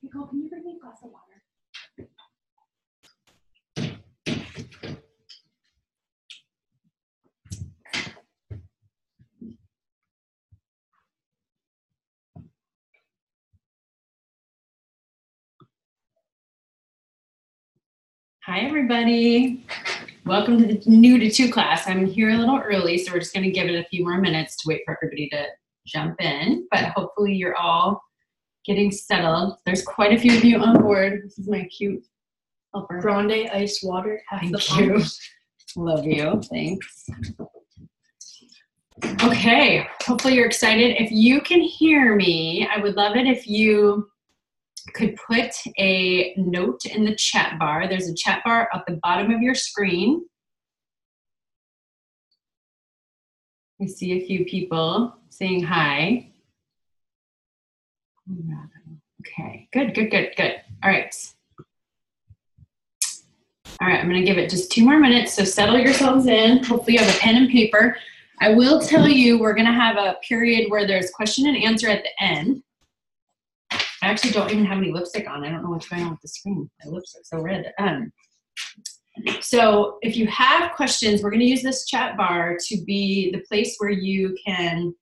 Nicole, can you bring me a glass of water? Hi, everybody. Welcome to the new to 2 class. I'm here a little early, so we're just going to give it a few more minutes to wait for everybody to jump in, but hopefully you're all getting settled. There's quite a few of you on board. This is my cute helper. Grande iced water. Thank you. Love you. Thanks. Okay, hopefully you're excited. If you can hear me, I would love it if you could put a note in the chat bar. There's a chat bar at the bottom of your screen. I see a few people saying hi. Okay, good. All right. I'm gonna give it just 2 more minutes, so settle yourselves in. Hopefully you have a pen and paper. I will tell you we're gonna have a period where there's question and answer at the end. I actually don't even have any lipstick on. I don't know what's going on with the screen. My lipstick's so red. So if you have questions, we're going to use this chat bar to be the place where you can,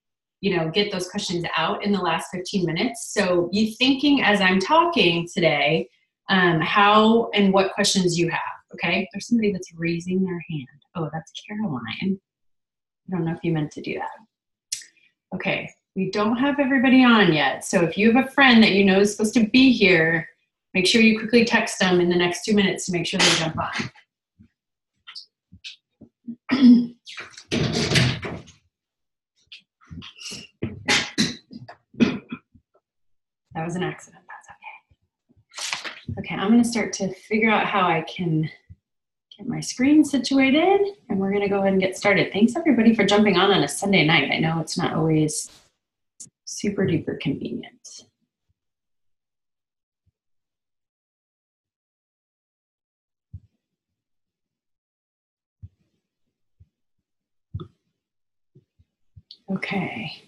get those questions out in the last 15 minutes. So be thinking as I'm talking today, how and what questions you have, okay? There's somebody that's raising their hand. Oh, that's Caroline. I don't know if you meant to do that. Okay. We don't have everybody on yet, so if you have a friend that you know is supposed to be here, make sure you quickly text them in the next 2 minutes to make sure they jump on. That was an accident, that's okay. Okay, I'm gonna start to figure out how I can get my screen situated, and we're gonna go ahead and get started. Thanks everybody for jumping on a Sunday night. I know it's not always super duper convenient. Okay.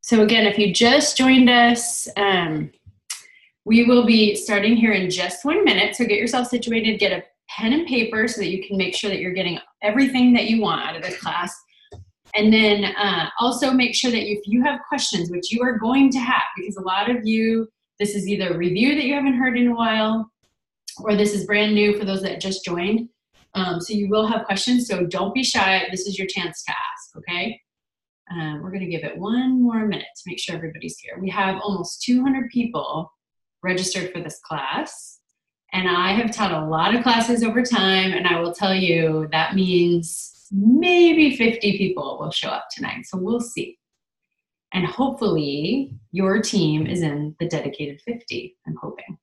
So again, if you just joined us, we will be starting here in just 1 minute. So get yourself situated, get a pen and paper so that you can make sure that you're getting everything that you want out of this class. And then also make sure that if you have questions, which you are going to have, because a lot of you, this is either a review that you haven't heard in a while, or this is brand new for those that just joined. So you will have questions, so don't be shy. This is your chance to ask, okay? We're gonna give it 1 more minute to make sure everybody's here. We have almost 200 people registered for this class, and I have taught a lot of classes over time, and I will tell you that means maybe 50 people will show up tonight, so we'll see. And hopefully your team is in the dedicated 50, I'm hoping.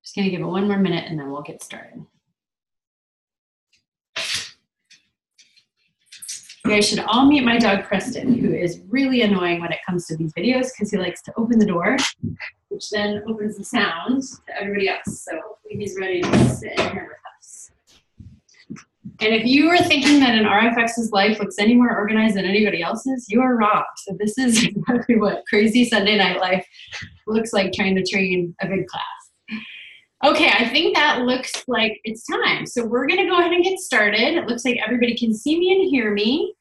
Just gonna give it 1 more minute and then we'll get started. You guys should all meet my dog Preston, who is really annoying when it comes to these videos because he likes to open the door, which then opens the sound to everybody else. So hopefully he's ready to sit in here with us. And if you are thinking that an RFX's life looks any more organized than anybody else's, you are wrong. So this is exactly what crazy Sunday night life looks like trying to train a big class. Okay, I think that looks like it's time. So we're gonna go ahead and get started. It looks like everybody can see me and hear me.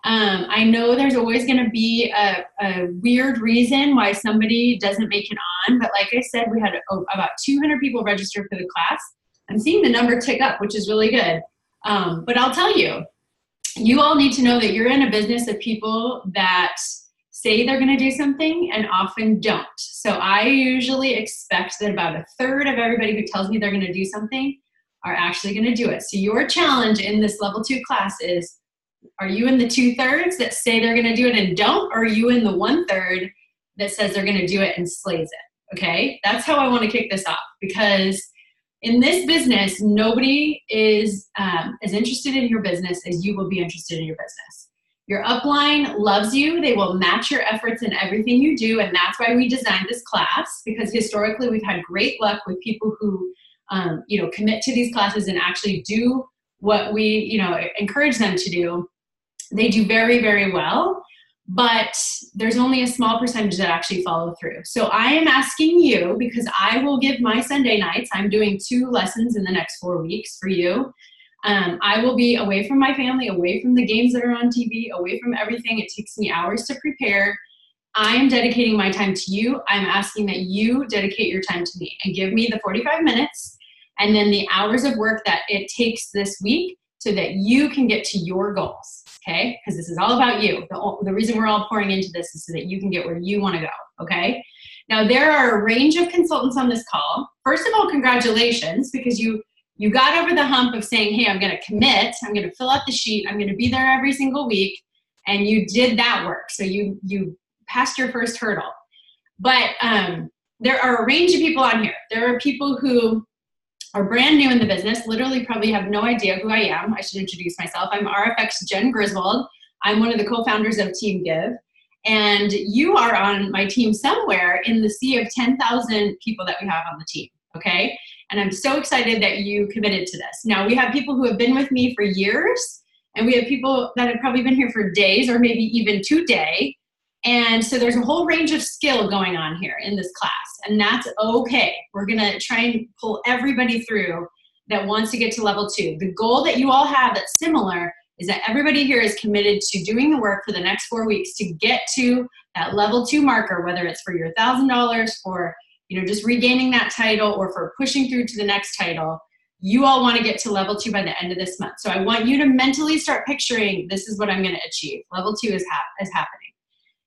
I know there's always gonna be a weird reason why somebody doesn't make it on, but like I said, we had about 200 people registered for the class. I'm seeing the number tick up, which is really good. But I'll tell you, you all need to know that you're in a business of people that say they're going to do something and often don't. So I usually expect that about 1/3 of everybody who tells me they're going to do something are actually going to do it. So your challenge in this level 2 class is, are you in the 2/3 that say they're going to do it and don't, or are you in the 1/3 that says they're going to do it and slays it? Okay, that's how I want to kick this off, because in this business, nobody is as interested in your business as you will be interested in your business. Your upline loves you. They will match your efforts in everything you do, and that's why we designed this class, because historically we've had great luck with people who commit to these classes and actually do what we encourage them to do. They do very, very well. but there's only a small percentage that actually follow through. So I am asking you, because I will give my Sunday nights, I'm doing 2 lessons in the next 4 weeks for you. I will be away from my family, away from the games that are on TV, away from everything. It takes me hours to prepare. I am dedicating my time to you. I'm asking that you dedicate your time to me and give me the 45 minutes and then the hours of work that it takes this week so that you can get to your goals, okay? Because this is all about you. The reason we're all pouring into this is so that you can get where you want to go, okay? Now, there are a range of consultants on this call. First of all, congratulations, because you got over the hump of saying, hey, I'm going to commit, I'm going to fill out the sheet, I'm going to be there every single week, and you did that work. So you passed your first hurdle. But there are a range of people on here. There are people who are brand new in the business, literally probably have no idea who I am. I should introduce myself. I'm RFX Jen Griswold. I'm one of the co-founders of Team Give. And you are on my team somewhere in the sea of 10,000 people that we have on the team, okay? And I'm so excited that you committed to this. Now, we have people who have been with me for years, and we have people that have probably been here for days or maybe even today. And so there's a whole range of skill going on here in this class, and that's okay. We're gonna try and pull everybody through that wants to get to level 2. The goal that you all have that's similar is that everybody here is committed to doing the work for the next 4 weeks to get to that level 2 marker, whether it's for your $1,000, for just regaining that title, or for pushing through to the next title. You all want to get to level 2 by the end of this month. So I want you to mentally start picturing, this is what I'm going to achieve. Level 2 is happening.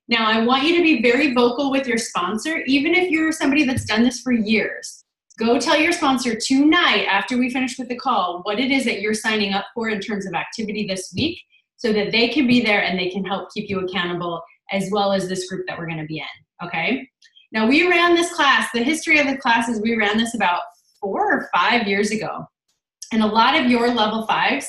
Now, I want you to be very vocal with your sponsor, even if you're somebody that's done this for years. Go tell your sponsor tonight, after we finish with the call, what it is that you're signing up for in terms of activity this week, so that they can be there and they can help keep you accountable, as well as this group that we're going to be in, okay? Now, we ran this class. The history of the class is we ran this about 4 or 5 years ago. And a lot of your level 5s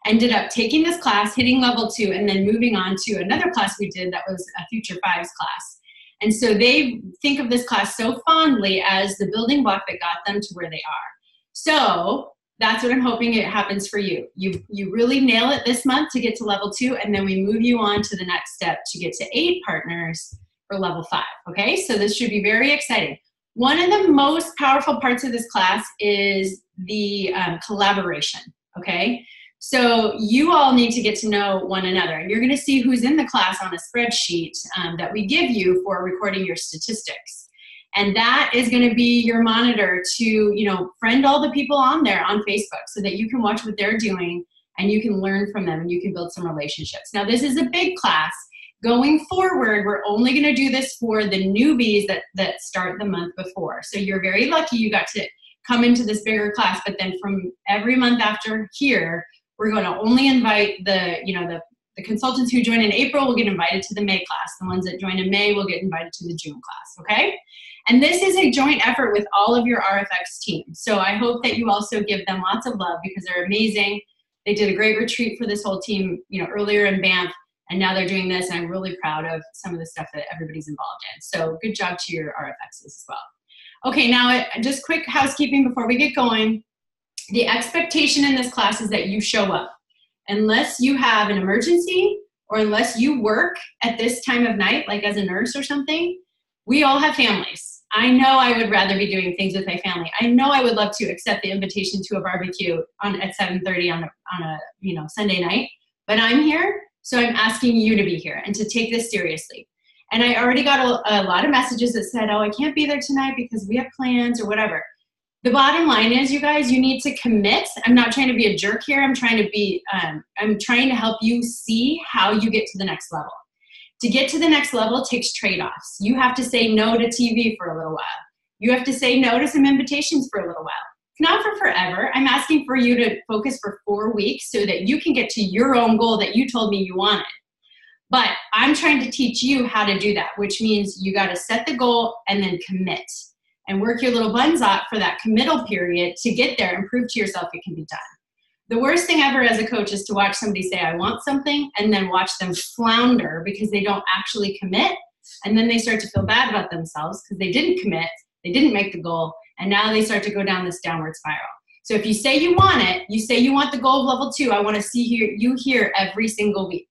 ended up taking this class, hitting level 2, and then moving on to another class we did that was a Future 5s class. And so they think of this class so fondly as the building block that got them to where they are. So that's what I'm hoping it happens for you. You really nail it this month to get to level 2, and then we move you on to the next step to get to 8 partners for level 5, okay? So this should be very exciting. One of the most powerful parts of this class is the collaboration, okay? So you all need to get to know one another. You're gonna see who's in the class on a spreadsheet that we give you for recording your statistics. And that is gonna be your monitor to, friend all the people on there on Facebook so that you can watch what they're doing and you can learn from them and you can build some relationships. Now, this is a big class. Going forward, we're only gonna do this for the newbies that start the month before. So you're very lucky you got to come into this bigger class, but then from every month after here, we're gonna only invite the consultants who join in April will get invited to the May class. The ones that join in May will get invited to the June class, okay? And this is a joint effort with all of your RFX team. So I hope that you also give them lots of love because they're amazing. They did a great retreat for this whole team, earlier in Banff. And now they're doing this, and I'm really proud of some of the stuff that everybody's involved in. So good job to your RFXs as well. Okay, now just quick housekeeping before we get going. The expectation in this class is that you show up. Unless you have an emergency or unless you work at this time of night, like as a nurse or something, we all have families. I know I would rather be doing things with my family. I know I would love to accept the invitation to a barbecue at 7:30 on a Sunday night, but I'm here. So I'm asking you to be here and to take this seriously. And I already got a lot of messages that said, oh, I can't be there tonight because we have plans or whatever. The bottom line is, you guys, you need to commit. I'm not trying to be a jerk here. I'm trying to help you see how you get to the next level. To get to the next level takes trade-offs. You have to say no to TV for a little while. You have to say no to some invitations for a little while. Not for forever. I'm asking for you to focus for 4 weeks so that you can get to your own goal that you told me you wanted. But I'm trying to teach you how to do that, which means you got to set the goal and then commit and work your little buns off for that committal period to get there and prove to yourself it can be done. The worst thing ever as a coach is to watch somebody say, I want something, and then watch them flounder because they don't actually commit. And then they start to feel bad about themselves because they didn't commit, they didn't make the goal, and now they start to go down this downward spiral. So if you say you want it, you say you want the goal of level 2, I want to see you here every single week.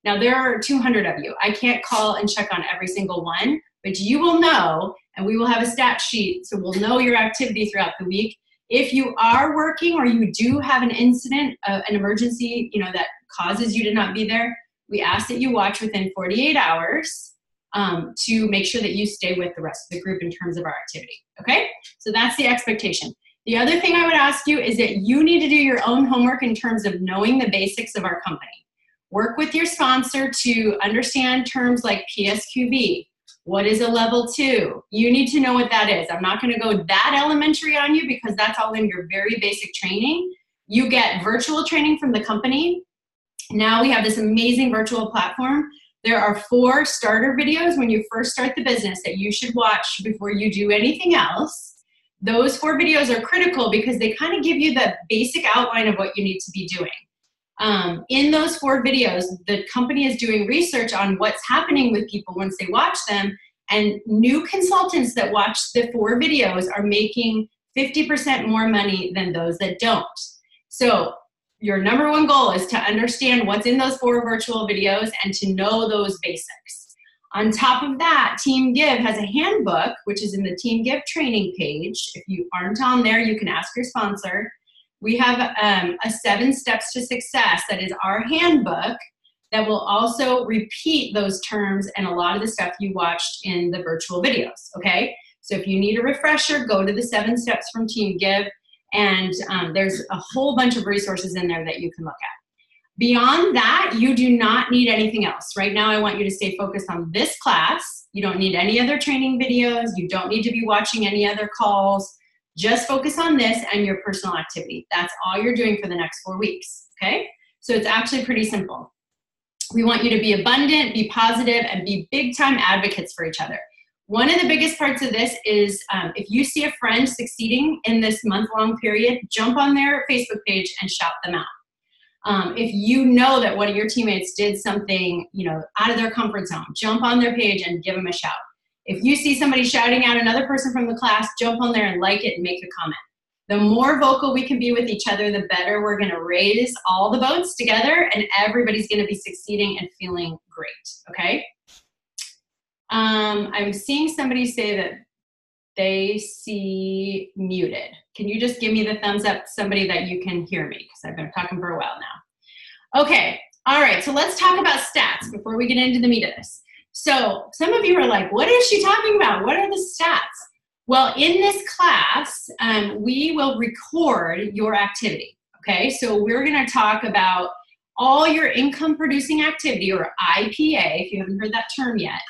Now, there are 200 of you. I can't call and check on every single one, but you will know, and we will have a stat sheet, so we'll know your activity throughout the week. If you are working or you do have an incident, an emergency, that causes you to not be there, we ask that you watch within 48 hours to make sure that you stay with the rest of the group in terms of our activity, okay? So that's the expectation. The other thing I would ask you is that you need to do your own homework in terms of knowing the basics of our company. Work with your sponsor to understand terms like PSQV. What is a level 2? You need to know what that is. I'm not gonna go that elementary on you because that's all in your very basic training. You get virtual training from the company. Now we have this amazing virtual platform. There are 4 starter videos when you first start the business that you should watch before you do anything else. Those 4 videos are critical because they kind of give you the basic outline of what you need to be doing. In those 4 videos, the company is doing research on what's happening with people once they watch them, and new consultants that watch the 4 videos are making 50% more money than those that don't. So your number one goal is to understand what's in those 4 virtual videos and to know those basics. On top of that, Team Give has a handbook, which is in the Team Give training page. If you aren't on there, you can ask your sponsor. We have a 7 steps to success that is our handbook that will also repeat those terms and a lot of the stuff you watched in the virtual videos, okay? So if you need a refresher, go to the 7 steps from Team Give, and there's a whole bunch of resources in there that you can look at. Beyond that, you do not need anything else. Right now, I want you to stay focused on this class. You don't need any other training videos. You don't need to be watching any other calls. Just focus on this and your personal activity. That's all you're doing for the next 4 weeks, okay? So it's actually pretty simple. We want you to be abundant, be positive, and be big-time advocates for each other. One of the biggest parts of this is if you see a friend succeeding in this month-long period, jump on their Facebook page and shout them out. If you know that one of your teammates did something, out of their comfort zone, jump on their page and give them a shout. If you see somebody shouting out another person from the class, jump on there and like it and make a comment. The more vocal we can be with each other, the better we're gonna raise all the boats together and everybody's gonna be succeeding and feeling great, okay? I'm seeing somebody say that they see muted. Can you just give me the thumbs up, somebody that you can hear me? Because I've been talking for a while now. Okay, all right, so let's talk about stats before we get into the meat of this. So some of you are like, what is she talking about? What are the stats? Well, in this class, we will record your activity, okay? So we're gonna talk about all your income producing activity, or IPA, if you haven't heard that term yet.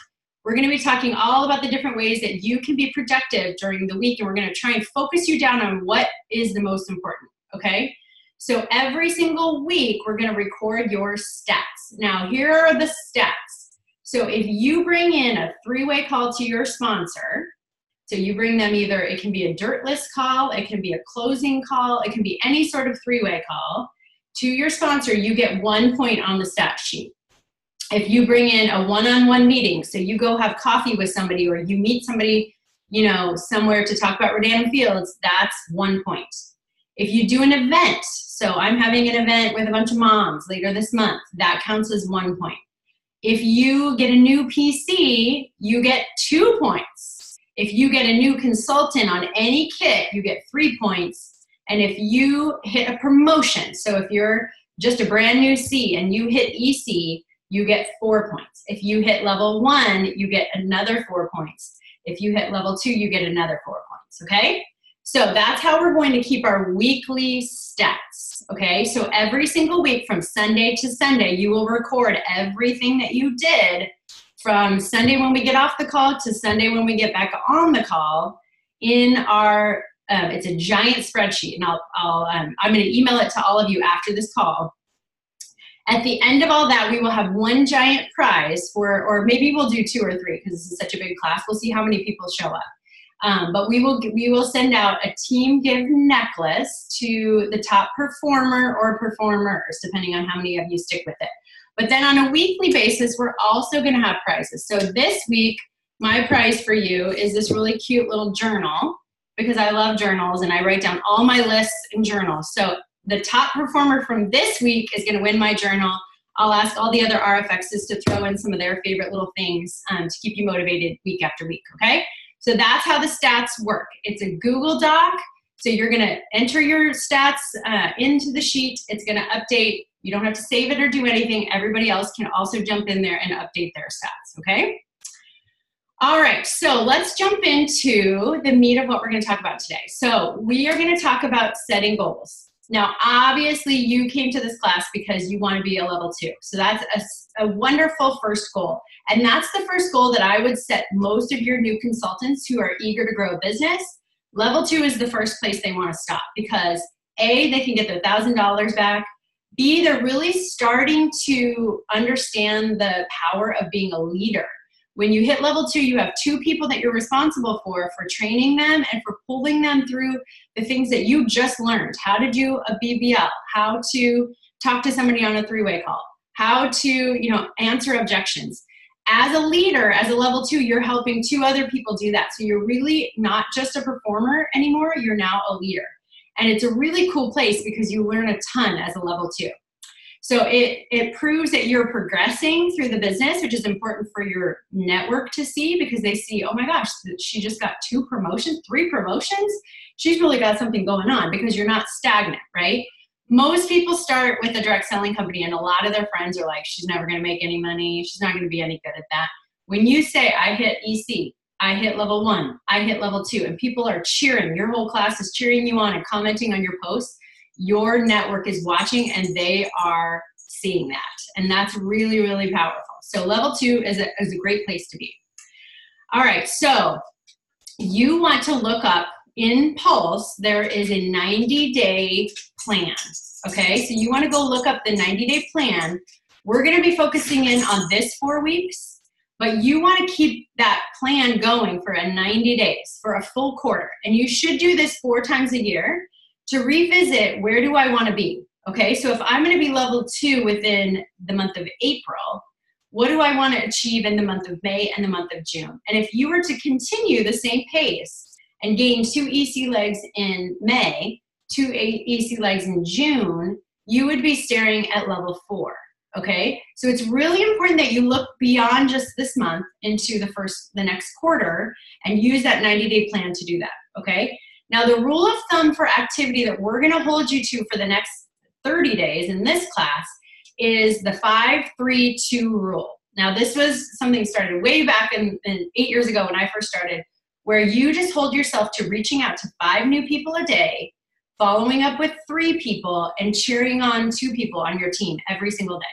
We're gonna be talking all about the different ways that you can be productive during the week, and we're gonna try and focus you down on what is the most important, okay? So every single week, we're gonna record your stats. Now, here are the stats. So if you bring in a 3-way call to your sponsor, so you bring them either, it can be a dirt list call, it can be a closing call, it can be any sort of 3-way call to your sponsor, you get 1 point on the stat sheet. If you bring in a one-on-one meeting, so you go have coffee with somebody or you meet somebody, somewhere to talk about Rodan Fields, that's 1 point. If you do an event, so I'm having an event with a bunch of moms later this month, that counts as 1 point. If you get a new PC, you get 2 points. If you get a new consultant on any kit, you get 3 points. And if you hit a promotion, so if you're just a brand new C and you hit EC, you get 4 points. If you hit level 1, you get another 4 points. If you hit level 2, you get another 4 points, okay? So that's how we're going to keep our weekly stats, okay? So every single week from Sunday to Sunday, you will record everything that you did from Sunday when we get off the call to Sunday when we get back on the call in our, it's a giant spreadsheet, and I'm gonna email it to all of you after this call. At the end of all that, we will have one giant prize for, or maybe we'll do 2 or 3 because this is such a big class. We'll see how many people show up. But we will send out a Team Give necklace to the top performer or performers, depending on how many of you stick with it. But then on a weekly basis, we're also gonna have prizes. So this week, my prize for you is this really cute little journal, because I love journals and I write down all my lists in journals. So the top performer from this week is gonna win my journal. I'll ask all the other RFXs to throw in some of their favorite little things to keep you motivated week after week, okay? So that's how the stats work. It's a Google Doc. So you're gonna enter your stats into the sheet. It's gonna update. You don't have to save it or do anything. Everybody else can also jump in there and update their stats, okay? All right, so let's jump into the meat of what we're gonna talk about today. So we are gonna talk about setting goals. Now, obviously you came to this class because you wanna be a level 2. So that's a wonderful first goal. And that's the first goal that I would set most of your new consultants who are eager to grow a business. Level 2 is the first place they wanna stop because A, they can get their $1,000 back. B, they're really starting to understand the power of being a leader. When you hit level 2, you have 2 people that you're responsible for training them and for pulling them through the things that you just learned. How to do a BBL, how to talk to somebody on a 3-way call, how to, answer objections. As a leader, as a level 2, you're helping 2 other people do that. So you're really not just a performer anymore, you're now a leader. And it's a really cool place because you learn a ton as a level 2. So it proves that you're progressing through the business, which is important for your network to see because they see, oh my gosh, she just got 2 promotions, 3 promotions. She's really got something going on because you're not stagnant, right? Most people start with a direct selling company and a lot of their friends are like, she's never gonna make any money. She's not gonna be any good at that. When you say, I hit EC, I hit level 1, I hit level 2, and people are cheering, your whole class is cheering you on and commenting on your posts, your network is watching and they are seeing that. And that's really, really powerful. So level 2 is a great place to be. All right, so you want to look up in Pulse, there is a 90-day plan, okay? So you wanna go look up the 90-day plan. We're gonna be focusing in on this 4 weeks, but you wanna keep that plan going for 90 days, for a full quarter. And you should do this 4 times a year to revisit, where do I wanna be? Okay, so if I'm gonna be level 2 within the month of April, what do I wanna achieve in the month of May and the month of June? And if you were to continue the same pace and gain 2 EC legs in May, 2 EC legs in June, you would be staring at level 4, okay? So it's really important that you look beyond just this month into the next quarter and use that 90-day plan to do that, okay? Now, the rule of thumb for activity that we're gonna hold you to for the next 30 days in this class is the 5-3-2 rule. Now, this was something started way back in 8 years ago when I first started, where you just hold yourself to reaching out to 5 new people a day, following up with 3 people, and cheering on 2 people on your team every single day,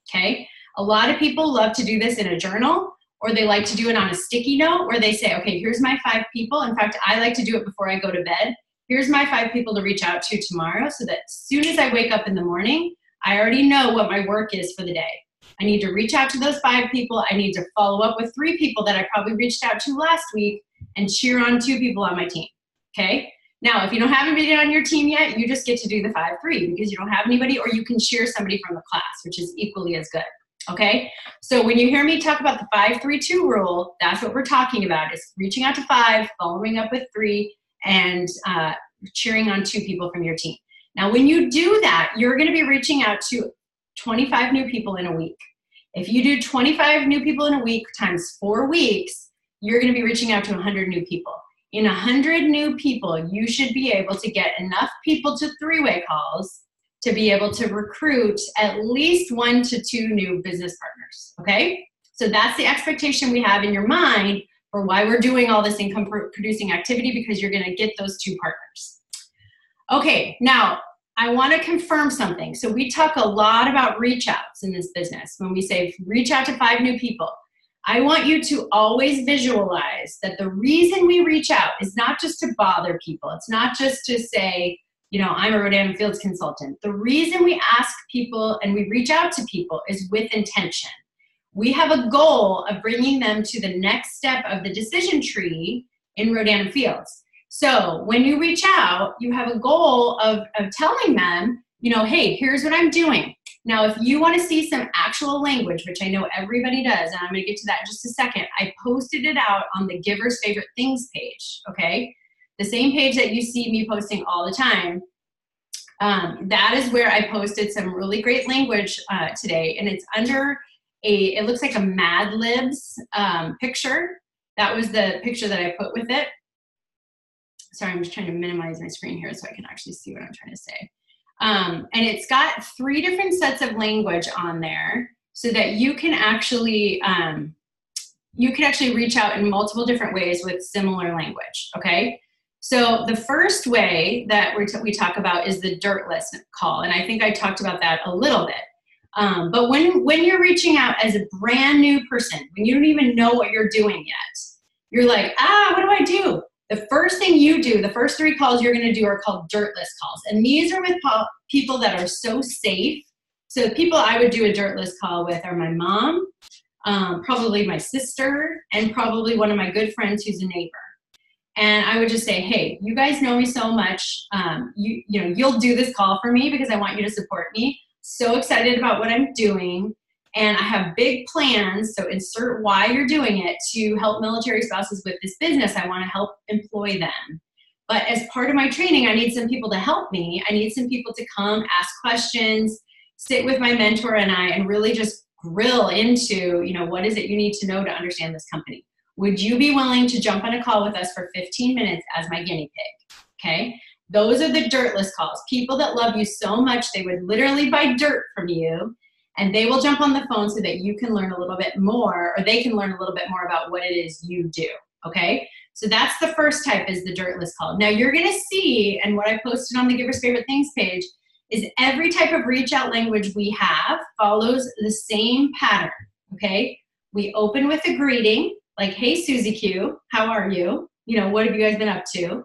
okay? A lot of people love to do this in a journal, or they like to do it on a sticky note where they say, okay, here's my 5 people. In fact, I like to do it before I go to bed. Here's my 5 people to reach out to tomorrow so that as soon as I wake up in the morning, I already know what my work is for the day. I need to reach out to those 5 people. I need to follow up with 3 people that I probably reached out to last week and cheer on 2 people on my team, okay? Now, if you don't have anybody on your team yet, you just get to do the 5-3 because you don't have anybody, or you can cheer somebody from the class, which is equally as good. Okay, so when you hear me talk about the 5-3-2 rule, that's what we're talking about, is reaching out to 5, following up with 3, and cheering on 2 people from your team. Now, when you do that, you're gonna be reaching out to 25 new people in a week. If you do 25 new people in a week times 4 weeks, you're gonna be reaching out to 100 new people. In 100 new people, you should be able to get enough people to 3-way calls to be able to recruit at least 1 to 2 new business partners, okay? So that's the expectation we have in your mind for why we're doing all this income producing activity, because you're gonna get those 2 partners. Okay, now I wanna confirm something. So we talk a lot about reach outs in this business. When we say reach out to 5 new people, I want you to always visualize that the reason we reach out is not just to bother people. It's not just to say, you know, I'm a Rodan Fields consultant. The reason we ask people and we reach out to people is with intention. We have a goal of bringing them to the next step of the decision tree in Rodan Fields. So when you reach out, you have a goal of telling them, you know, hey, here's what I'm doing. Now, if you want to see some actual language, which I know everybody does, and I'm going to get to that in just a second, I posted it out on the Giver's Favorite Things page, okay? The same page that you see me posting all the time. That is where I posted some really great language today, and it's under it looks like a Mad Libs picture. That was the picture that I put with it. Sorry, I'm just trying to minimize my screen here so I can actually see what I'm trying to say. And it's got 3 different sets of language on there so that you can actually reach out in multiple different ways with similar language, okay? So the first way that we talk about is the dirt list call, and I think I talked about that a little bit. But when you're reaching out as a brand new person, when you don't even know what you're doing yet, you're like, what do I do? The first thing you do, the first 3 calls you're gonna do are called dirt list calls. And these are with people that are so safe. So the people I would do a dirt list call with are my mom, probably my sister, and probably one of my good friends who's a neighbor. And I would just say, hey, you guys know me so much. You'll do this call for me because I want you to support me. So excited about what I'm doing. And I have big plans, so insert why you're doing it, to help military spouses with this business. I want to help employ them. But as part of my training, I need some people to help me. I need some people to come ask questions, sit with my mentor and I, and really just grill into, what is it you need to know to understand this company? Would you be willing to jump on a call with us for 15 minutes as my guinea pig? Okay? Those are the dirt list calls. People that love you so much, they would literally buy dirt from you, and they will jump on the phone so that you can learn a little bit more, or they can learn a little bit more about what it is you do, okay? So that's the first type, is the dirt list call. Now you're gonna see, and what I posted on the Giver's Favorite Things page, is every type of reach out language we have follows the same pattern, okay? We open with a greeting, like, hey, Susie Q, how are you? What have you guys been up to?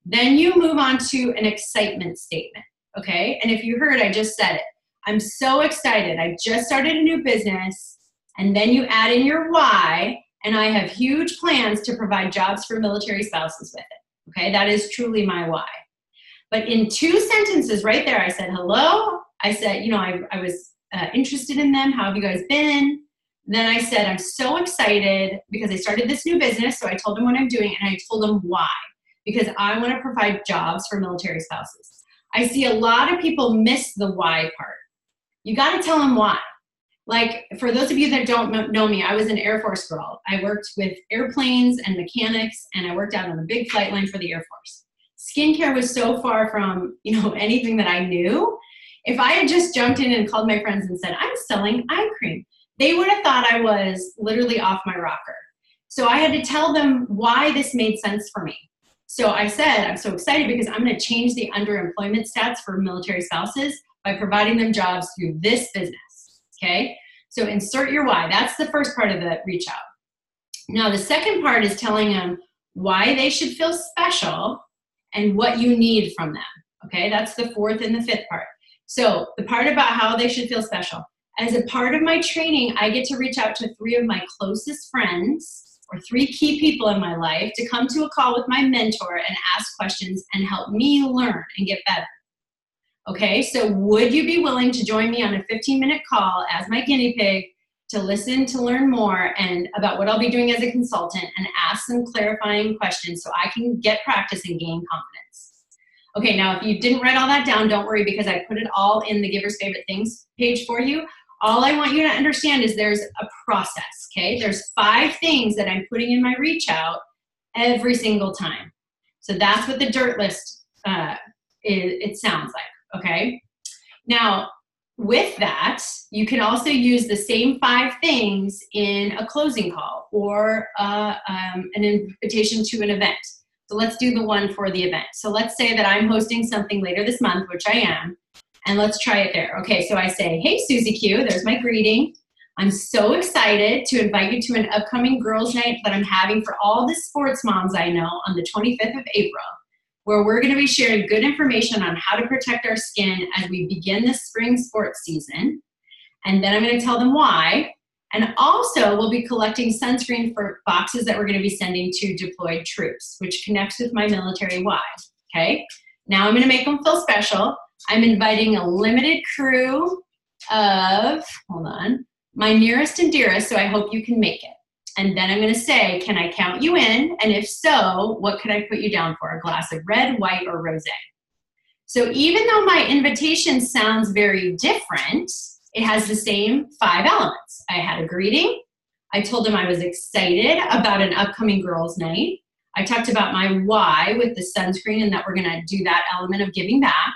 Then you move on to an excitement statement, okay? And if you heard, I just said it. I'm so excited. I just started a new business. And then you add in your why, and I have huge plans to provide jobs for military spouses with it, okay? That is truly my why. But in 2 sentences right there, I said, hello. I said, I was interested in them. How have you guys been? Then I said, I'm so excited because I started this new business. So I told them what I'm doing, and I told them why. Because I want to provide jobs for military spouses. I see a lot of people miss the why part. You got to tell them why. Like, for those of you that don't know me, I was an Air Force girl. I worked with airplanes and mechanics, and I worked out on a big flight line for the Air Force. Skincare was so far from, anything that I knew. If I had just jumped in and called my friends and said, I'm selling eye cream, they would have thought I was literally off my rocker. So I had to tell them why this made sense for me. So I said, I'm so excited because I'm going to change the underemployment stats for military spouses by providing them jobs through this business, okay? So insert your why. That's the first part of the reach out. Now, the second part is telling them why they should feel special and what you need from them, okay? That's the 4th and the 5th part. So the part about how they should feel special. As a part of my training, I get to reach out to 3 of my closest friends, or 3 key people in my life, to come to a call with my mentor and ask questions and help me learn and get better. Okay, so would you be willing to join me on a 15-minute call as my guinea pig to listen, to learn more and about what I'll be doing as a consultant, and ask some clarifying questions so I can get practice and gain confidence? Okay, now if you didn't write all that down, don't worry, because I put it all in the Giver's Favorite Things page for you. All I want you to understand is there's a process, okay? There's 5 things that I'm putting in my reach out every single time. So that's what the dirt list it sounds like, okay? Now, with that, you can also use the same 5 things in a closing call or an invitation to an event. So let's do the one for the event. So let's say that I'm hosting something later this month, which I am, and let's try it there. Okay, so I say, hey, Susie Q, there's my greeting. I'm so excited to invite you to an upcoming girls' night that I'm having for all the sports moms I know on the 25th of April, where we're gonna be sharing good information on how to protect our skin as we begin the spring sports season. And then I'm gonna tell them why. And also, we'll be collecting sunscreen for boxes that we're gonna be sending to deployed troops, which connects with my military why, okay? Now I'm gonna make them feel special. I'm inviting a limited crew of, my nearest and dearest, so I hope you can make it. And then I'm gonna say, can I count you in? And if so, what could I put you down for? A glass of red, white, or rosé? So even though my invitation sounds very different, it has the same 5 elements. I had a greeting. I told them I was excited about an upcoming girls' night. I talked about my why with the sunscreen and that we're gonna do that element of giving back.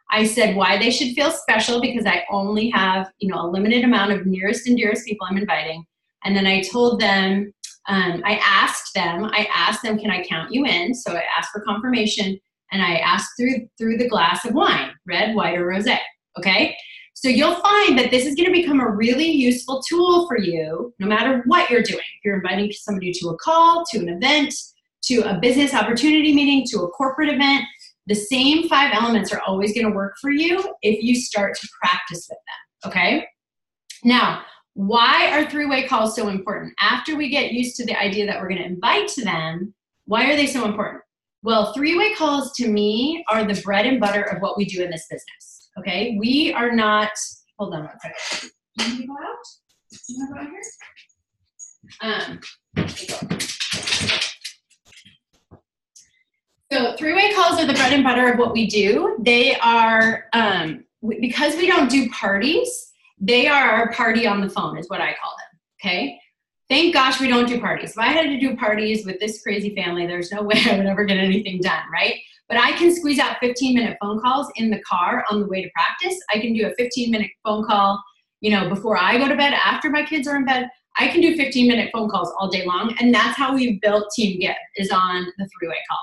I said why they should feel special because I only have, a limited amount of nearest and dearest people I'm inviting. And then I told them, I asked them, can I count you in? So I asked for confirmation and I asked through the glass of wine, red, white, or rosé, okay? So you'll find that this is gonna become a really useful tool for you no matter what you're doing. If you're inviting somebody to a call, to an event, to a business opportunity meeting, to a corporate event, the same 5 elements are always gonna work for you if you start to practice with them, okay? Now, why are 3-way calls so important? After we get used to the idea that we're gonna invite to them, why are they so important? Well, 3-way calls to me are the bread and butter of what we do in this business, okay? We are not, hold on one second. Can you go out? Can you go out here? So 3-way calls are the bread and butter of what we do. They are, because we don't do parties, they are our party on the phone is what I call them, okay? Thank gosh we don't do parties. If I had to do parties with this crazy family, there's no way I would ever get anything done, right? But I can squeeze out 15-minute phone calls in the car on the way to practice. I can do a 15-minute phone call, before I go to bed, after my kids are in bed. I can do 15-minute phone calls all day long, and that's how we've built Team Give, is on the 3-way call.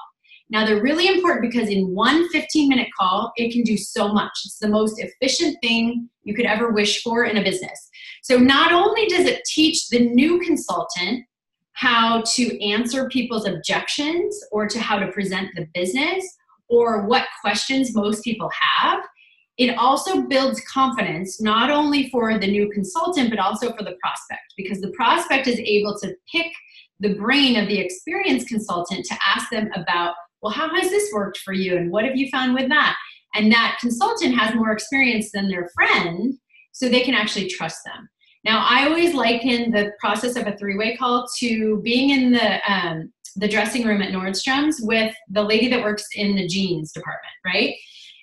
Now, they're really important because in one 15-minute call, it can do so much. It's the most efficient thing you could ever wish for in a business. So not only does it teach the new consultant how to answer people's objections or to how to present the business or what questions most people have, it also builds confidence not only for the new consultant, but also for the prospect, because the prospect is able to pick the brain of the experienced consultant to ask them about, well, how has this worked for you? And what have you found with that? And that consultant has more experience than their friend, so they can actually trust them. Now, I always liken the process of a 3-way call to being in the dressing room at Nordstrom's with the lady that works in the jeans department, right?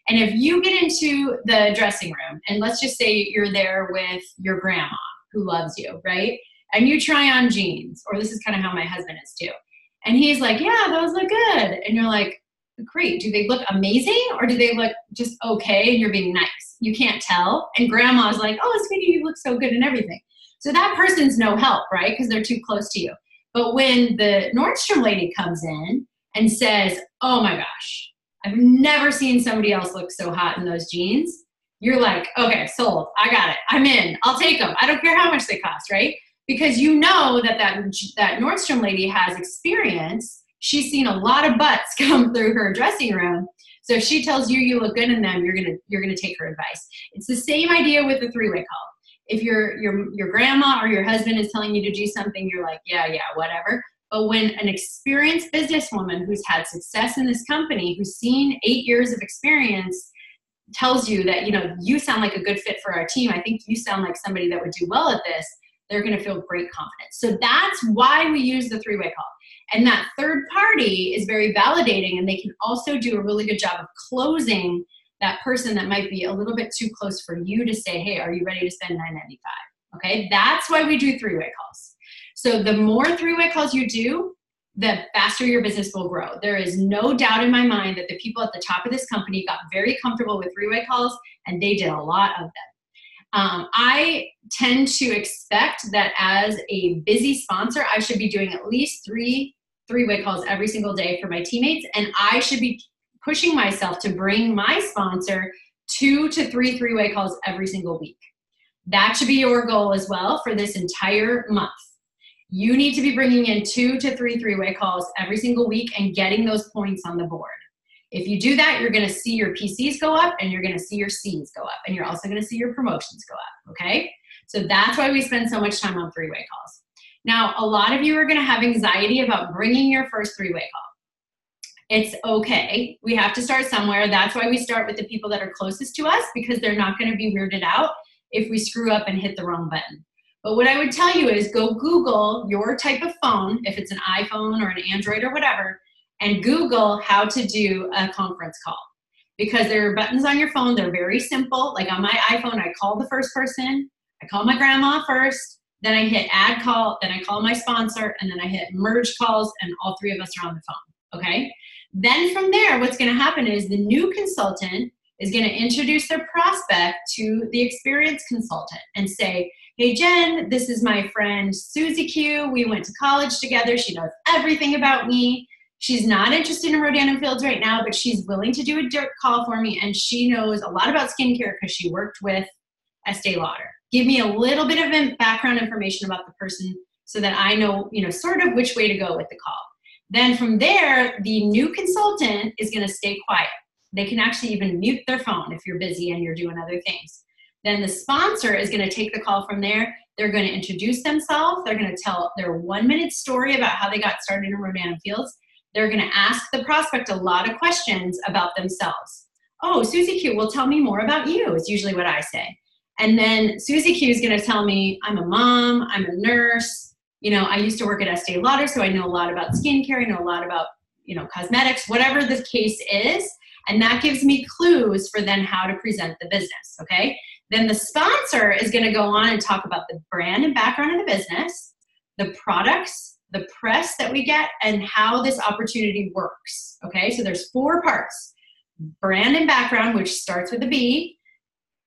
And if you get into the dressing room, and let's just say you're there with your grandma who loves you, right? And you try on jeans, or this is kind of how my husband is too. And he's like, yeah, those look good. And you're like, great. Do they look amazing or do they look just okay and you're being nice? You can't tell. And grandma's like, oh, sweetie, you look so good and everything. So that person's no help, right? Because they're too close to you. But when the Nordstrom lady comes in and says, oh my gosh, I've never seen somebody else look so hot in those jeans, you're like, okay, sold. I got it. I'm in. I'll take them. I don't care how much they cost, right? Because you know that Nordstrom lady has experience. She's seen a lot of butts come through her dressing room. So if she tells you you look good in them, you're gonna take her advice. It's the same idea with the 3-way call. If your grandma or your husband is telling you to do something, you're like, yeah, whatever. But when an experienced businesswoman who's had success in this company, who's seen 8 years of experience, tells you that, you sound like a good fit for our team. I think you sound like somebody that would do well at this. They're going to feel great confidence. So that's why we use the 3-way call. And that third party is very validating, and they can also do a really good job of closing that person that might be a little bit too close for you to say, hey, are you ready to spend $9.95? Okay, that's why we do 3-way calls. So the more 3-way calls you do, the faster your business will grow. There is no doubt in my mind that the people at the top of this company got very comfortable with 3-way calls, and they did a lot of them. I tend to expect that as a busy sponsor, I should be doing at least 3-way calls every single day for my teammates, and I should be pushing myself to bring my sponsor 2 to 3 3-way calls every single week. That should be your goal as well for this entire month. You need to be bringing in 2 to 3 3-way calls every single week and getting those points on the board. If you do that, you're going to see your PCs go up and you're going to see your Cs go up, and you're also going to see your promotions go up, okay? So that's why we spend so much time on 3-way calls. Now, a lot of you are going to have anxiety about bringing your first 3-way call. It's okay. We have to start somewhere. That's why we start with the people that are closest to us, because they're not going to be weirded out if we screw up and hit the wrong button. But what I would tell you is go Google your type of phone, if it's an iPhone or an Android or whatever, and Google how to do a conference call. because there are buttons on your phone. They're very simple. Like on my iPhone, I call the first person, I call my grandma first, then I hit add call, then I call my sponsor, and then I hit merge calls, and all three of us are on the phone, okay? Then from there, what's gonna happen is the new consultant is gonna introduce their prospect to the experienced consultant and say, hey Jen, this is my friend Susie Q. We went to college together. She knows everything about me. She's not interested in Rodan and Fields right now, but she's willing to do a dirt call for me, and she knows a lot about skincare because she worked with Estee Lauder. Give me a little bit of background information about the person so that I know, sort of which way to go with the call. Then from there, the new consultant is going to stay quiet. They can actually even mute their phone if you're busy and you're doing other things. Then the sponsor is going to take the call from there. They're going to introduce themselves. They're going to tell their 1-minute story about how they got started in Rodan and Fields. They're going to ask the prospect a lot of questions about themselves. Oh, Susie Q, well, tell me more about you, is usually what I say. And then Susie Q is going to tell me, I'm a mom, I'm a nurse, I used to work at Estee Lauder, so I know a lot about skincare, I know a lot about, cosmetics, whatever the case is. And that gives me clues for then how to present the business, okay? Then the sponsor is going to go on and talk about the brand and background of the business, the products, the press that we get, and how this opportunity works, okay? So there's 4 parts: brand and background, which starts with a B,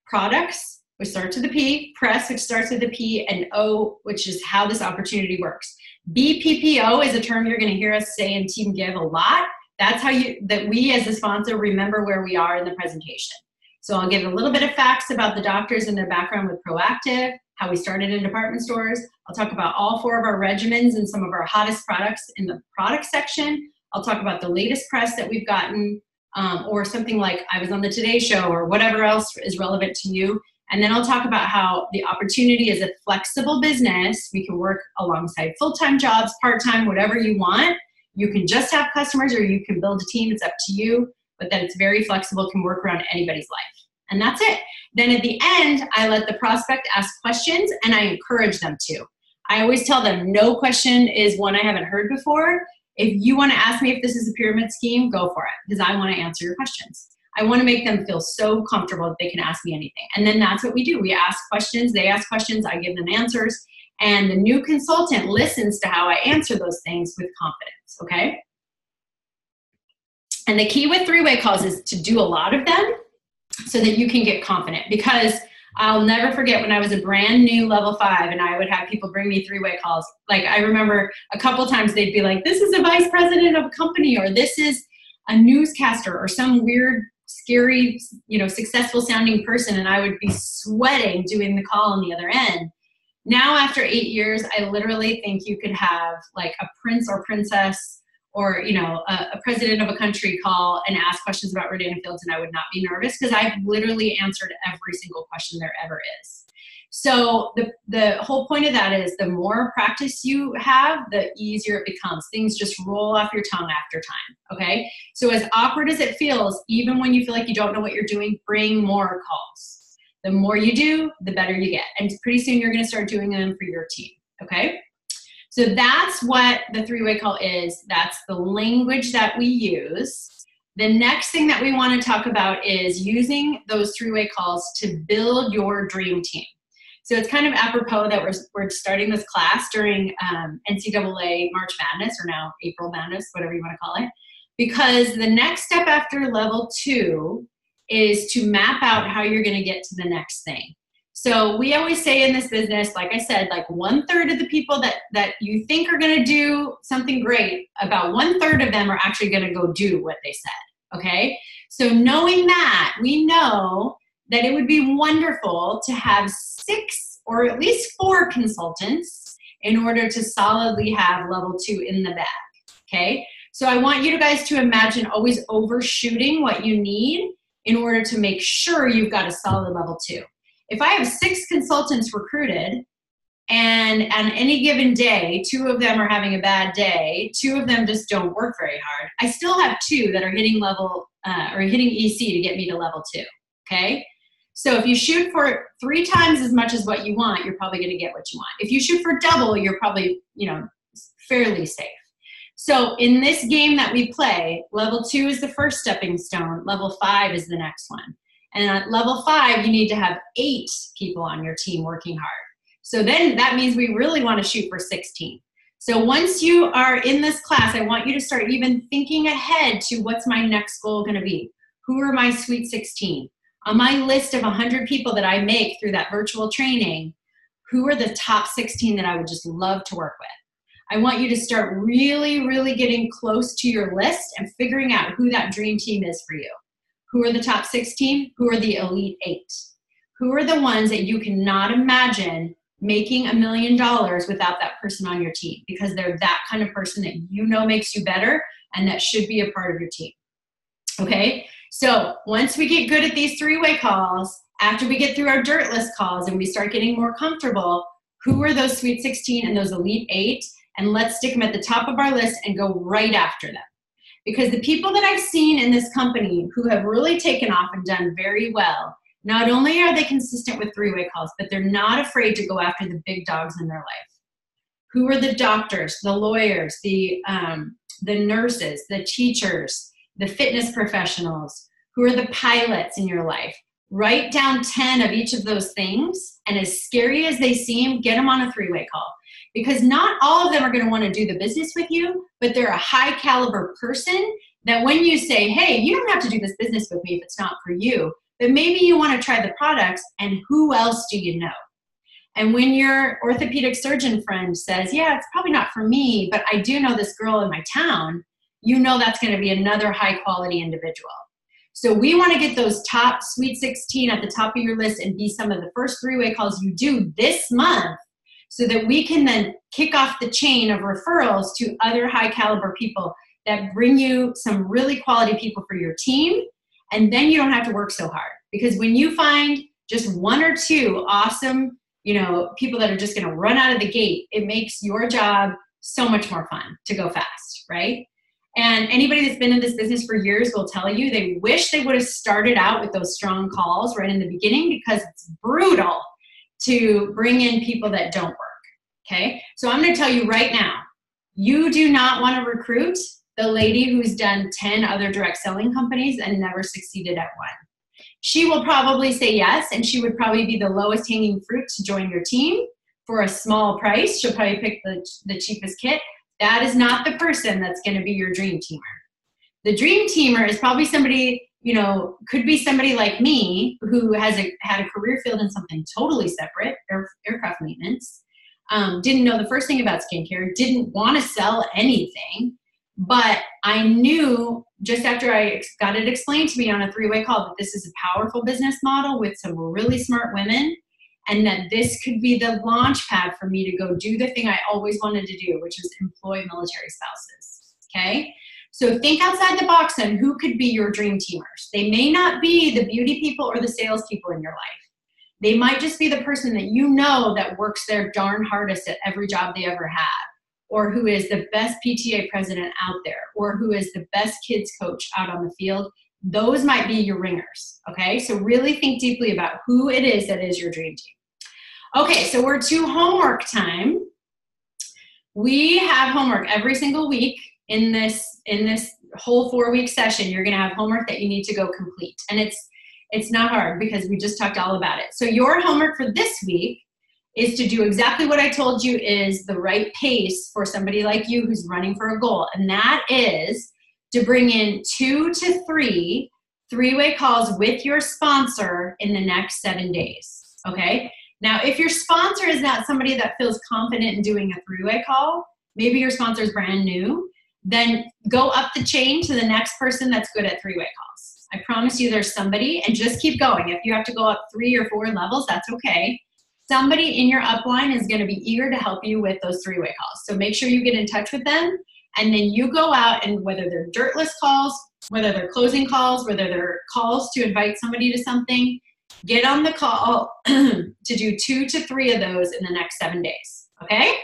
products, which starts with a P, press, which starts with a P, and O, which is how this opportunity works. BPPO is a term you're going to hear us say in Team Give a lot. That's how that we as a sponsor remember where we are in the presentation. So I'll give a little bit of facts about the doctors and their background with Proactiv, how we started in department stores. I'll talk about all 4 of our regimens and some of our hottest products in the product section. I'll talk about the latest press that we've gotten, or something like I was on the Today Show or whatever else is relevant to you. And then I'll talk about how the opportunity is a flexible business. We can work alongside full-time jobs, part-time, whatever you want. You can just have customers or you can build a team. It's up to you, but that it's very flexible, can work around anybody's life. And that's it. Then at the end, I let the prospect ask questions and I encourage them to. I always tell them no question is one I haven't heard before. If you want to ask me if this is a pyramid scheme, go for it, because I want to answer your questions. I want to make them feel so comfortable that they can ask me anything. And then that's what we do. We ask questions, they ask questions, I give them answers, and the new consultant listens to how I answer those things with confidence, okay? And the key with 3-way calls is to do a lot of them so that you can get confident, because I'll never forget when I was a brand new level 5 and I would have people bring me 3-way calls. Like I remember a couple times they'd be like, this is a vice president of a company, or this is a newscaster, or some weird, scary, successful sounding person, and I would be sweating doing the call on the other end. Now after 8 years, I literally think you could have like a prince or princess or a president of a country call and ask questions about Rodan and Fields, and I would not be nervous because I've literally answered every single question there ever is. So the whole point of that is the more practice you have, the easier it becomes. Things just roll off your tongue after time, okay? So as awkward as it feels, even when you feel like you don't know what you're doing, bring more calls. The more you do, the better you get. And pretty soon you're gonna start doing them for your team, okay? So that's what the 3-way call is. That's the language that we use. The next thing that we wanna talk about is using those 3-way calls to build your dream team. So it's kind of apropos that we're starting this class during NCAA March Madness, or now April Madness, whatever you want to call it, because the next step after level 2 is to map out how you're going to get to the next thing. So we always say in this business, like I said, like 1/3 of the people that you think are going to do something great, about 1/3 of them are actually going to go do what they said, okay? So knowing that, we know that it would be wonderful to have 6 or at least 4 consultants in order to solidly have level 2 in the bag, okay? So I want you guys to imagine always overshooting what you need in order to make sure you've got a solid level 2. If I have 6 consultants recruited and on any given day, 2 of them are having a bad day, 2 of them just don't work very hard, I still have 2 that are hitting level or hitting EC to get me to level 2, okay? So if you shoot for 3 times as much as what you want, you're probably going to get what you want. If you shoot for double, you're probably, fairly safe. So in this game that we play, level 2 is the first stepping stone. Level 5 is the next one. And at level 5, you need to have 8 people on your team working hard. So then that means we really want to shoot for 16. So once you are in this class, I want you to start even thinking ahead to what's my next goal going to be. Who are my Sweet 16? On my list of 100 people that I make through that virtual training, who are the top 16 that I would just love to work with? I want you to start really, really getting close to your list and figuring out who that dream team is for you. Who are the top 16? Who are the elite 8? Who are the ones that you cannot imagine making $1 million without that person on your team, because they're that kind of person that you know makes you better and that should be a part of your team. Okay, so once we get good at these 3-way calls, after we get through our dirt list calls and we start getting more comfortable, who are those Sweet 16 and those elite 8? And let's stick them at the top of our list and go right after them. Because the people that I've seen in this company who have really taken off and done very well, not only are they consistent with 3-way calls, but they're not afraid to go after the big dogs in their life. Who are the doctors, the lawyers, the nurses, the teachers, the fitness professionals? Who are the pilots in your life? Write down 10 of each of those things, and as scary as they seem, get them on a 3-way call. Because not all of them are going to want to do the business with you, but they're a high caliber person that when you say, hey, you don't have to do this business with me if it's not for you, but maybe you want to try the products, and who else do you know? And when your orthopedic surgeon friend says, yeah, it's probably not for me, but I do know this girl in my town, you know that's going to be another high quality individual. So we want to get those top Sweet 16 at the top of your list and be some of the first 3-way calls you do this month, so that we can then kick off the chain of referrals to other high caliber people that bring you some really quality people for your team. And then you don't have to work so hard, because when you find just 1 or 2 awesome, people that are just going to run out of the gate, it makes your job so much more fun to go fast, right? And anybody that's been in this business for years will tell you they wish they would have started out with those strong calls right in the beginning, because it's brutal to bring in people that don't work, okay? So I'm going to tell you right now, you do not want to recruit the lady who's done 10 other direct selling companies and never succeeded at one. She will probably say yes, and she would probably be the lowest hanging fruit to join your team for a small price. She'll probably pick the cheapest kit. That is not the person that's going to be your dream teamer. The dream teamer is probably somebody, could be somebody like me who has had a career field in something totally separate, aircraft maintenance, didn't know the first thing about skincare, didn't want to sell anything, but I knew just after I got it explained to me on a 3-way call that this is a powerful business model with some really smart women, and that this could be the launch pad for me to go do the thing I always wanted to do, which was employ military spouses, okay? So think outside the box on who could be your dream teamers. They may not be the beauty people or the sales people in your life. They might just be the person that you know that works their darn hardest at every job they ever had, or who is the best PTA president out there, or who is the best kids coach out on the field. Those might be your ringers, okay? So really think deeply about who it is that is your dream team. Okay, so we're to homework time. We have homework every single week in this whole 4-week session. You're gonna have homework that you need to go complete. And it's not hard because we just talked all about it. So your homework for this week is to do exactly what I told you is the right pace for somebody like you who's running for a goal. And that is to bring in 2 to 3 3-way calls with your sponsor in the next 7 days, okay? Now, if your sponsor is not somebody that feels confident in doing a 3-way call, maybe your sponsor is brand new, then go up the chain to the next person that's good at 3-way calls. I promise you there's somebody, and just keep going. If you have to go up 3 or 4 levels, that's okay. Somebody in your upline is going to be eager to help you with those 3-way calls. So make sure you get in touch with them, and then you go out, and whether they're dirt list calls, whether they're closing calls, whether they're calls to invite somebody to something, get on the call to do 2 to 3 of those in the next 7 days, okay?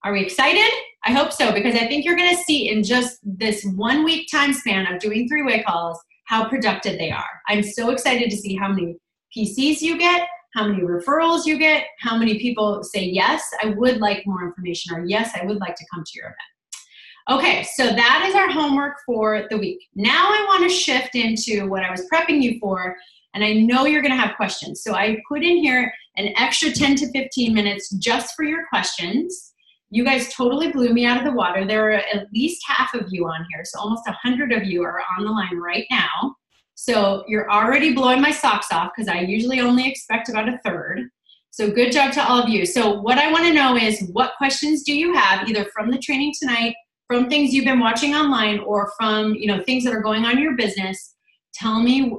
Are we excited? I hope so, because I think you're going to see in just this 1 week time span of doing 3-way calls how productive they are. I'm so excited to see how many PCs you get, how many referrals you get, how many people say, yes, I would like more information, or yes, I would like to come to your event. Okay, so that is our homework for the week. Now I want to shift into what I was prepping you for, and I know you're going to have questions. So I put in here an extra 10 to 15 minutes just for your questions. You guys totally blew me out of the water. There are at least half of you on here, so almost 100 of you are on the line right now. So you're already blowing my socks off because I usually only expect about a third. So good job to all of you. So what I want to know is, what questions do you have, either from the training tonight, from things you've been watching online, or from things that are going on in your business? Tell me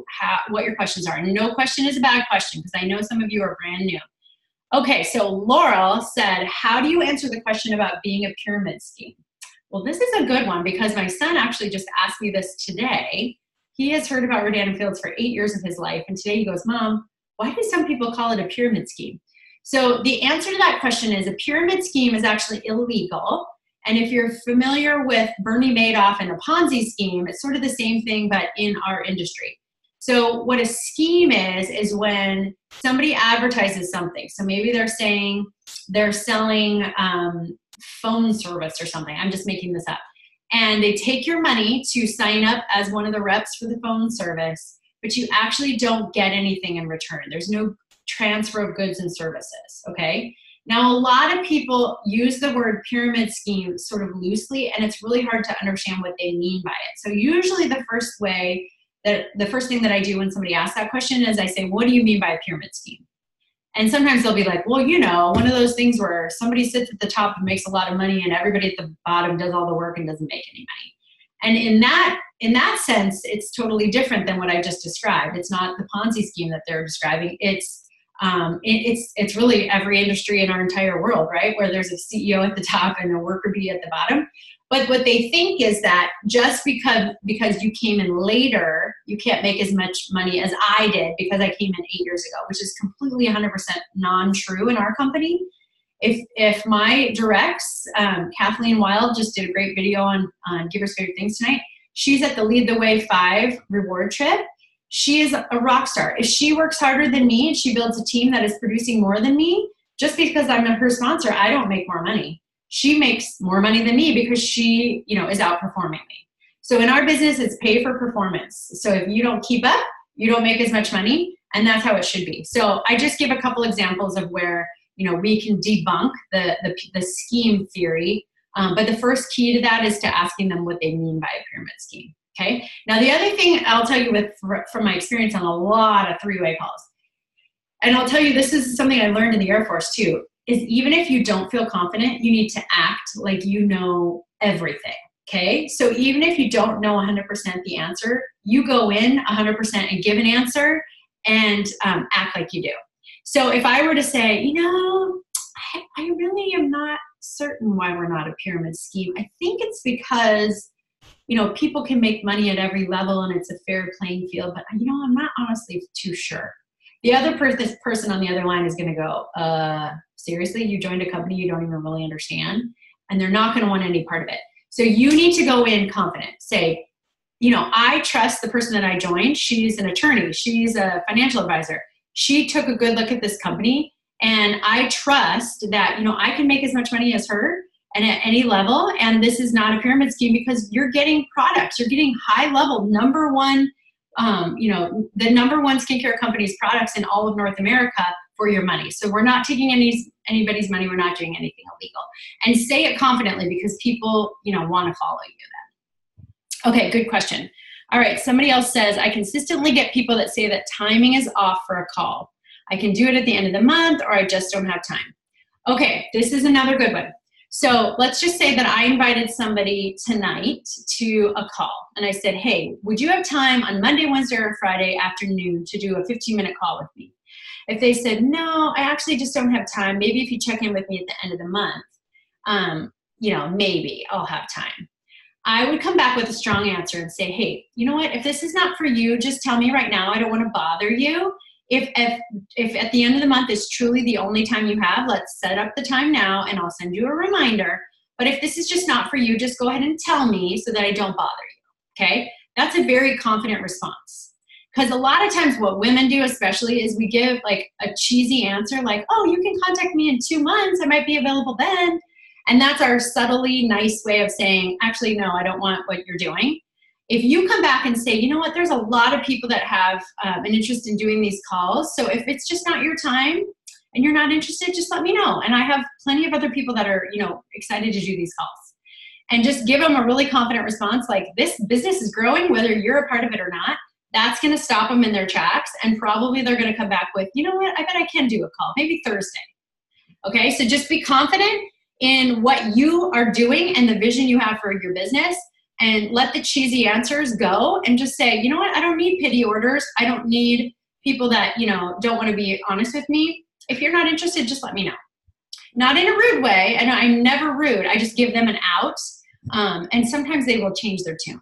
what your questions are. No question is a bad question, because I know some of you are brand new. Okay, so Laurel said, how do you answer the question about being a pyramid scheme? Well, this is a good one, because my son actually just asked me this today. He has heard about Rodan & Fields for 8 years of his life, and today he goes, Mom, why do some people call it a pyramid scheme? So the answer to that question is, a pyramid scheme is actually illegal. And if you're familiar with Bernie Madoff and a Ponzi scheme, it's sort of the same thing, but in our industry. So what a scheme is when somebody advertises something. So maybe they're saying they're selling phone service or something. I'm just making this up. And they take your money to sign up as one of the reps for the phone service, but you actually don't get anything in return. There's no transfer of goods and services, okay? Now, a lot of people use the word pyramid scheme sort of loosely, and it's really hard to understand what they mean by it. So usually the first thing that I do when somebody asks that question is I say, what do you mean by a pyramid scheme? And sometimes they'll be like, well, one of those things where somebody sits at the top and makes a lot of money, and everybody at the bottom does all the work and doesn't make any money. And in that sense, it's totally different than what I just described. It's not the Ponzi scheme that they're describing. It's really every industry in our entire world, right? Where there's a CEO at the top and a worker bee at the bottom. But what they think is that just because you came in later, you can't make as much money as I did because I came in 8 years ago, which is completely 100% non-true in our company. If my directs, Kathleen Wild just did a great video on Givers Favorite Things tonight. She's at the Lead the Way 5 reward trip. She is a rock star. If she works harder than me and she builds a team that is producing more than me, just because I'm her sponsor, I don't make more money. She makes more money than me because she, is outperforming me. So in our business, it's pay for performance. So if you don't keep up, you don't make as much money, and that's how it should be. So I just give a couple examples of where, we can debunk the scheme theory. But the first key to that is to asking them what they mean by a pyramid scheme. Okay. Now, the other thing I'll tell you from my experience on a lot of three-way calls, and I'll tell you, this is something I learned in the Air Force too, is even if you don't feel confident, you need to act like you know everything. Okay. So even if you don't know 100% the answer, you go in 100% and give an answer and act like you do. So if I were to say, I really am not certain why we're not a pyramid scheme. I think it's because people can make money at every level and it's a fair playing field, but I'm not honestly too sure. The other person on the other line is going to go, seriously, you joined a company you don't even really understand, and they're not going to want any part of it. So you need to go in confident. Say, I trust the person that I joined. She's an attorney. She's a financial advisor. She took a good look at this company, and I trust that, I can make as much money as her and at any level. And this is not a pyramid scheme because you're getting products. You're getting high level, number one, the number one skincare company's products in all of North America for your money. So we're not taking anybody's money. We're not doing anything illegal. And say it confidently because people, want to follow you then. Okay, good question. All right, somebody else says, I consistently get people that say that timing is off for a call. I can do it at the end of the month, or I just don't have time. Okay, this is another good one. So let's just say that I invited somebody tonight to a call. And I said, hey, would you have time on Monday, Wednesday, or Friday afternoon to do a 15-minute call with me? If they said, no, I actually just don't have time, maybe if you check in with me at the end of the month, maybe I'll have time. I would come back with a strong answer and say, hey, you know what? If this is not for you, just tell me right now. I don't want to bother you. If at the end of the month is truly the only time you have, let's set up the time now and I'll send you a reminder. But if this is just not for you, just go ahead and tell me so that I don't bother you, okay? That's a very confident response. Because a lot of times what women do especially is we give like a cheesy answer like, oh, you can contact me in 2 months. I might be available then. And that's our subtly nice way of saying, actually, no, I don't want what you're doing. If you come back and say, you know what, there's a lot of people that have an interest in doing these calls. So if it's just not your time and you're not interested, just let me know. And I have plenty of other people that are, excited to do these calls. And just give them a really confident response like, this business is growing, whether you're a part of it or not. That's going to stop them in their tracks. And probably they're going to come back with, you know what, I bet I can do a call, maybe Thursday. Okay, so just be confident in what you are doing and the vision you have for your business, and let the cheesy answers go and just say, you know what, I don't need pity orders. I don't need people that, don't want to be honest with me. If you're not interested, just let me know. Not in a rude way, and I'm never rude. I just give them an out, and sometimes they will change their tune.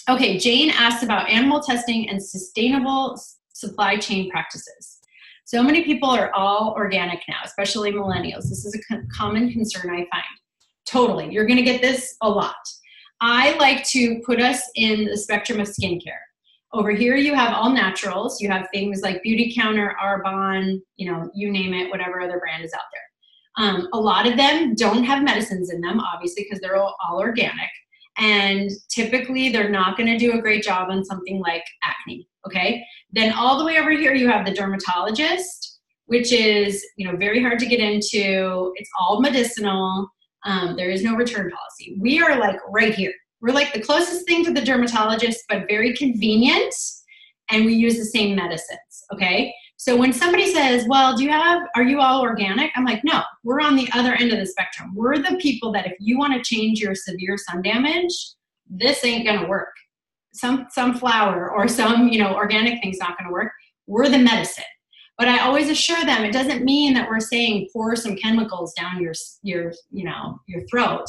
Okay, Jane asked about animal testing and sustainable supply chain practices. So many people are all organic now, especially millennials. This is a common concern I find. Totally, you're gonna get this a lot. I like to put us in the spectrum of skincare. Over here, you have all naturals. You have things like Beauty Counter, Arbonne, you name it, whatever other brand is out there. A lot of them don't have medicines in them, obviously, because they're all organic. And typically, they're not going to do a great job on something like acne, okay? Then all the way over here, you have the dermatologist, which is, very hard to get into. It's all medicinal. There is no return policy. We are like right here. We're like the closest thing to the dermatologist, but very convenient, and we use the same medicines, okay? So when somebody says, well, are you all organic? I'm like, no, we're on the other end of the spectrum. We're the people that if you want to change your severe sun damage, this ain't gonna work. Some flower or some, organic thing's not gonna work. We're the medicine. But I always assure them it doesn't mean that we're saying pour some chemicals down your throat.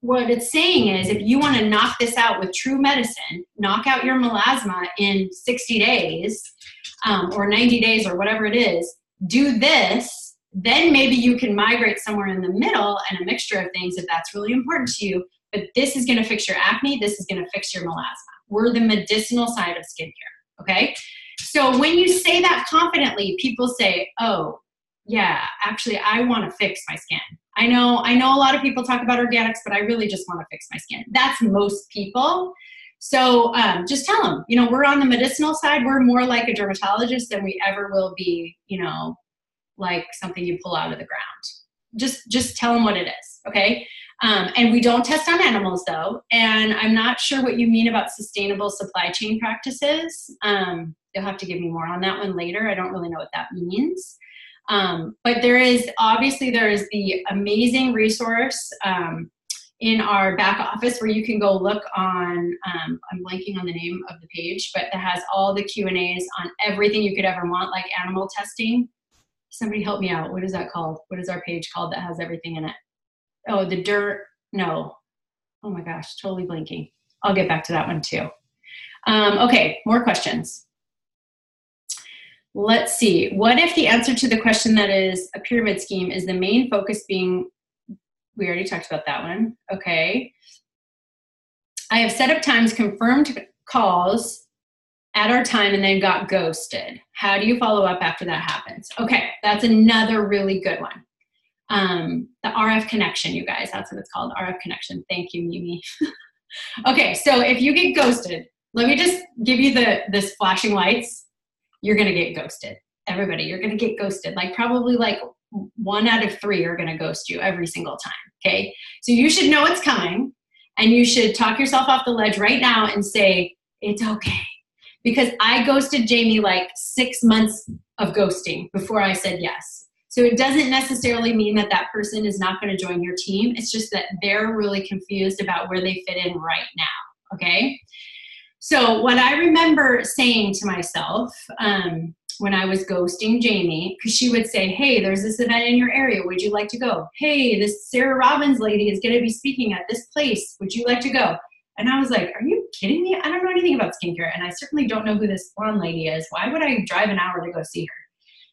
What it's saying is if you want to knock this out with true medicine, knock out your melasma in 60 days or 90 days or whatever it is, do this, then maybe you can migrate somewhere in the middle and a mixture of things if that's really important to you. But this is going to fix your acne. This is going to fix your melasma. We're the medicinal side of skincare, okay? So when you say that confidently, people say, oh, yeah, actually, I want to fix my skin. I know a lot of people talk about organics, but I really just want to fix my skin. That's most people. So just tell them, we're on the medicinal side. We're more like a dermatologist than we ever will be, like something you pull out of the ground. Just tell them what it is, okay? And we don't test on animals, though. And I'm not sure what you mean about sustainable supply chain practices. You'll have to give me more on that one later. I don't really know what that means. But there is the amazing resource in our back office where you can go look on, I'm blanking on the name of the page, but that has all the Q&As on everything you could ever want, like animal testing. Somebody help me out. What is that called? What is our page called that has everything in it? Oh, no. Oh my gosh, totally blanking. I'll get back to that one too. Okay, more questions. Let's see. What if the answer to the question that is a pyramid scheme is the main focus being, we already talked about that one. Okay. I have set up times, confirmed calls at our time, and then got ghosted. How do you follow up after that happens? Okay, that's another really good one. The RF connection, you guys, that's what it's called, RF connection. Thank you, Mimi. Okay, so if you get ghosted, let me just give you this flashing lights. You're gonna get ghosted. Everybody, you're gonna get ghosted. Probably 1 out of 3 are gonna ghost you every single time, okay? So you should know it's coming, and you should talk yourself off the ledge right now and say, it's okay. Because I ghosted Jamie 6 months of ghosting before I said yes. So it doesn't necessarily mean that that person is not gonna join your team. It's just that they're really confused about where they fit in right now, okay? So what I remember saying to myself when I was ghosting Jamie, because she would say, hey, there's this event in your area. Would you like to go? Hey, this Sarah Robbins lady is going to be speaking at this place. Would you like to go? And I was like, are you kidding me? I don't know anything about skincare. And I certainly don't know who this blonde lady is. Why would I drive an hour to go see her?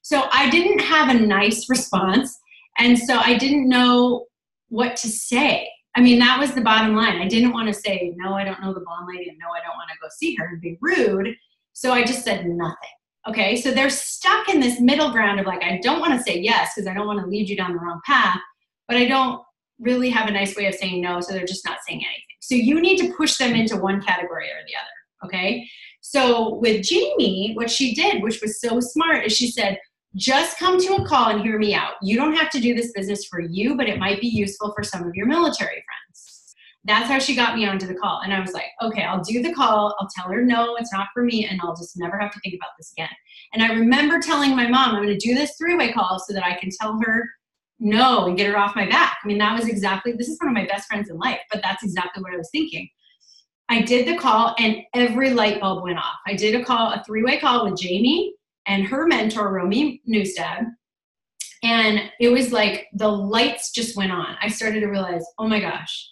So I didn't have a nice response. And so I didn't know what to say. I mean, that was the bottom line. I didn't want to say, no, I don't know the blonde lady, and no, I don't want to go see her and be rude. So I just said nothing. Okay, so they're stuck in this middle ground of I don't want to say yes because I don't want to lead you down the wrong path, but I don't really have a nice way of saying no, so they're just not saying anything. So you need to push them into one category or the other, okay? So with Jamie, what she did, which was so smart, is she said, just come to a call and hear me out. You don't have to do this business for you, but it might be useful for some of your military friends. That's how she got me onto the call. And I was like, okay, I'll do the call. I'll tell her, no, it's not for me. And I'll just never have to think about this again. And I remember telling my mom, I'm going to do this three-way call so that I can tell her no and get her off my back. I mean, that was exactly, this is one of my best friends in life, but that's exactly what I was thinking. I did the call and every light bulb went off. I did a three-way call with Jamie and her mentor, Romy Newstead. And it was like the lights just went on. I started to realize, oh my gosh,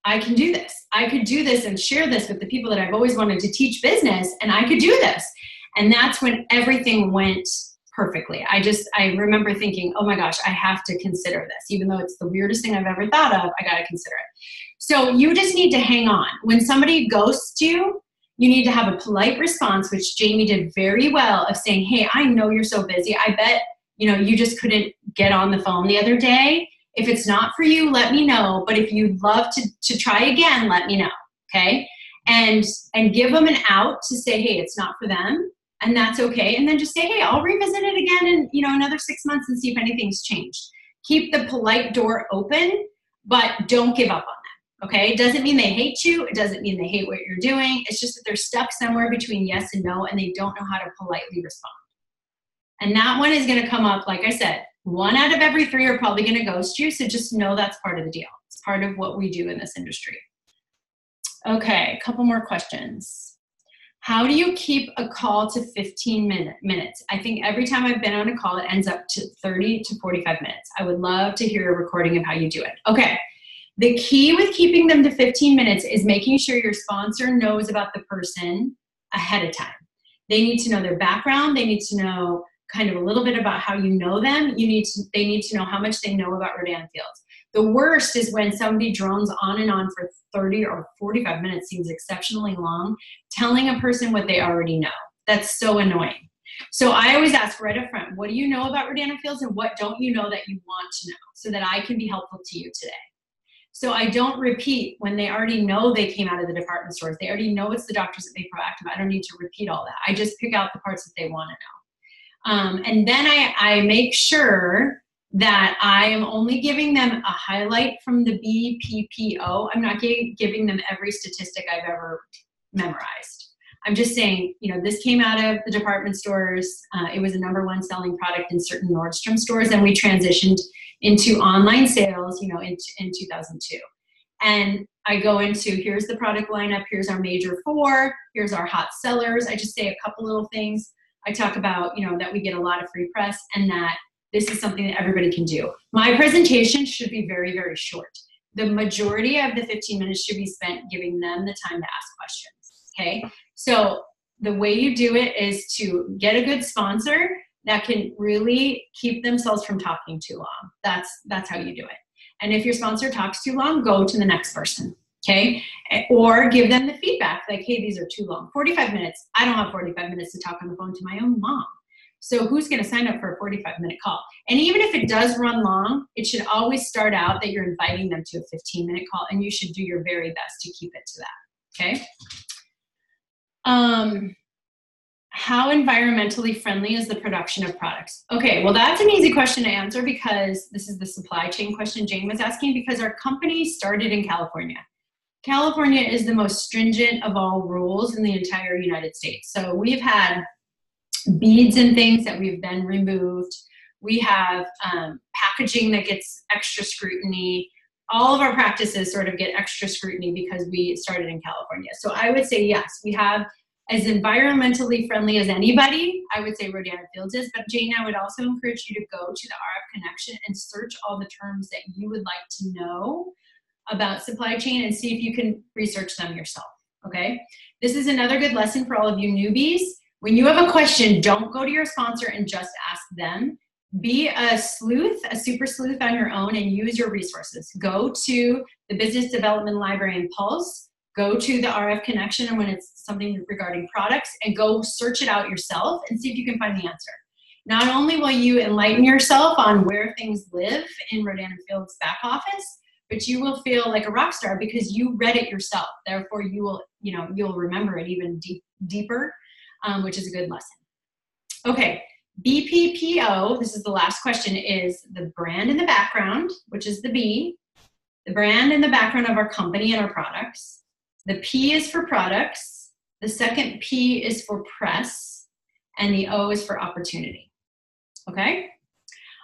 I can do this. I could do this and share this with the people that I've always wanted to teach business, and I could do this. And that's when everything went perfectly. I remember thinking, oh my gosh, I have to consider this. Even though it's the weirdest thing I've ever thought of, I got to consider it. So you just need to hang on. When somebody ghosts you, you need to have a polite response, which Jamie did very well, of saying, hey, I know you're so busy. I bet, you just couldn't get on the phone the other day. If it's not for you, let me know. But if you'd love to try again, let me know, okay? And give them an out to say, hey, it's not for them, and that's okay. And then just say, hey, I'll revisit it again in another 6 months and see if anything's changed. Keep the polite door open, but don't give up on them, okay? It doesn't mean they hate you. It doesn't mean they hate what you're doing. It's just that they're stuck somewhere between yes and no, and they don't know how to politely respond. And that one is going to come up, like I said, 1 out of every 3 are probably going to ghost you, so just know that's part of the deal. It's part of what we do in this industry. Okay, a couple more questions. How do you keep a call to 15 minutes? I think every time I've been on a call, it ends up to 30 to 45 minutes. I would love to hear a recording of how you do it. Okay, the key with keeping them to 15 minutes is making sure your sponsor knows about the person ahead of time. They need to know their background. They need to know kind of a little bit about how you know them. They need to know how much they know about Rodan Fields. The worst is when somebody drones on and on for 30 or 45 minutes, seems exceptionally long, telling a person what they already know. That's so annoying. So I always ask right up front, what do you know about Rodan Fields and what don't you know that you want to know, so that I can be helpful to you today? So I don't repeat when they already know they came out of the department stores. They already know it's the doctors that they proactive. I don't need to repeat all that. I just pick out the parts that they want to know. And then I make sure that I am only giving them a highlight from the BPPO. I'm not giving them every statistic I've ever memorized. I'm just saying, this came out of the department stores. It was a #1 selling product in certain Nordstrom stores, and we transitioned into online sales, in 2002. And I go into, here's the product lineup, here's our major 4, here's our hot sellers. I just say a couple little things. I talk about, that we get a lot of free press and that this is something that everybody can do. My presentation should be very, very short. The majority of the 15 minutes should be spent giving them the time to ask questions, okay? So the way you do it is to get a good sponsor that can really keep themselves from talking too long. That's how you do it. And if your sponsor talks too long, go to the next person. Okay, or give them the feedback like, hey, these are too long. 45 minutes, I don't have 45 minutes to talk on the phone to my own mom. So who's gonna sign up for a 45-minute call? And even if it does run long, it should always start out that you're inviting them to a 15-minute call, and you should do your very best to keep it to that, okay? How environmentally friendly is the production of products? Okay, well, that's an easy question to answer because this is the supply chain question Jane was asking, because our company started in California. California is the most stringent of all rules in the entire United States. So we've had beads and things that we've then removed. We have packaging that gets extra scrutiny. All of our practices sort of get extra scrutiny because we started in California. So I would say, yes, we have as environmentally friendly as anybody. I would say Rodan Fields is, but Jane, I would also encourage you to go to the RF Connection and search all the terms that you would like to know about supply chain and see if you can research them yourself, okay? This is another good lesson for all of you newbies. When you have a question, don't go to your sponsor and just ask them. Be a sleuth, a super sleuth on your own, and use your resources. Go to the Business Development Library and Pulse, go to the RF Connection, and when it's something regarding products, and go search it out yourself and see if you can find the answer. Not only will you enlighten yourself on where things live in Rodan & Fields' back office, but you will feel like a rock star because you read it yourself. Therefore, you will, you'll remember it even deeper, which is a good lesson. Okay, BPPO, this is the last question, is the brand in the background, which is the B, the brand in the background of our company and our products. The P is for products. The second P is for press, and the O is for opportunity. Okay?